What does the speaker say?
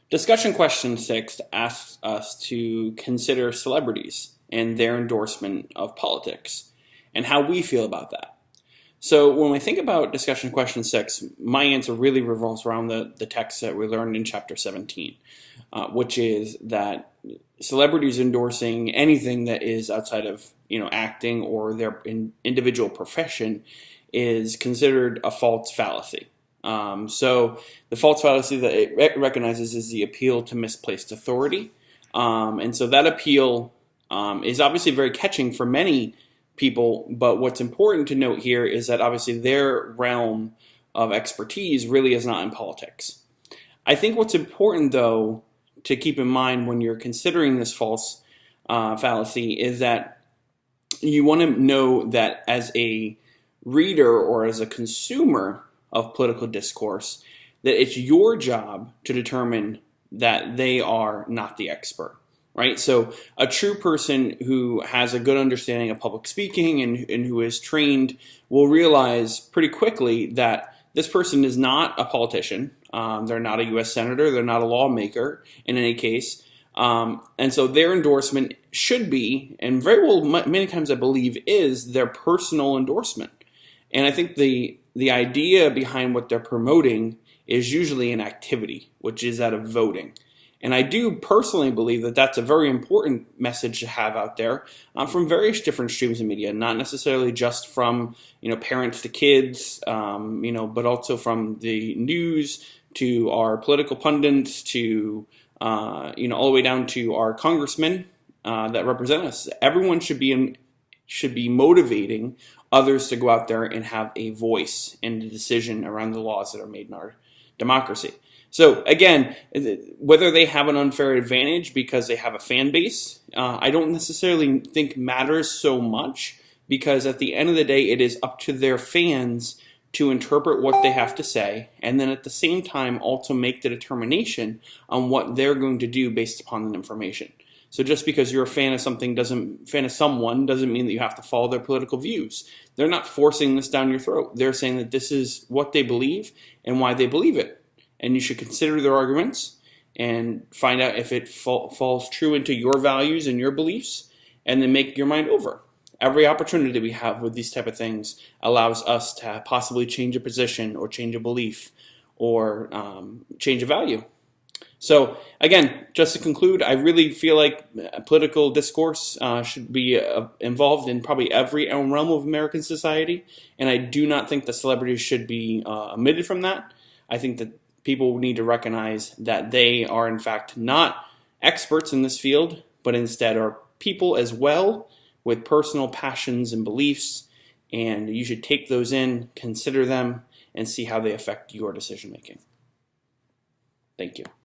Discussion question 6 asks us to consider celebrities and their endorsement of politics and how we feel about that. So when we think about discussion question 6, my answer really revolves around the text that we learned in chapter 17, which is that celebrities endorsing anything that is outside of acting or their individual profession is considered a false fallacy. So the false fallacy that it recognizes is the appeal to misplaced authority. And so that appeal is obviously very catching for many people, but what's important to note here is that obviously their realm of expertise really is not in politics. I think what's important, though, to keep in mind when you're considering this false fallacy is that you want to know that as a reader or as a consumer of political discourse, that it's your job to determine that they are not the expert, right? So a true person who has a good understanding of public speaking and who is trained will realize pretty quickly that this person is not a politician. They're not a U.S. senator. They're not a lawmaker in any case. And so their endorsement should be, and very well many times I believe is, their personal endorsement. And I think the idea behind what they're promoting is usually an activity, which is that of voting. And I do personally believe that that's a very important message to have out there from various different streams of media, not necessarily just from parents to kids, but also from the news to our political pundits to all the way down to our congressmen that represent us. Everyone should be motivating others to go out there and have a voice in the decision around the laws that are made in our democracy. So again, whether they have an unfair advantage because they have a fan base, I don't necessarily think matters so much, because at the end of the day, it is up to their fans to interpret what they have to say, and then at the same time also make the determination on what they're going to do based upon the information. So just because you're a fan of someone doesn't mean that you have to follow their political views. They're not forcing this down your throat. They're saying that this is what they believe and why they believe it. And you should consider their arguments and find out if it falls true into your values and your beliefs, and then make your mind over. Every opportunity we have with these type of things allows us to possibly change a position or change a belief or change a value. So again, just to conclude, I really feel like political discourse should be involved in probably every realm of American society, and I do not think that celebrities should be omitted from that. I think that people need to recognize that they are in fact not experts in this field, but instead are people as well with personal passions and beliefs, and you should take those in, consider them, and see how they affect your decision making. Thank you.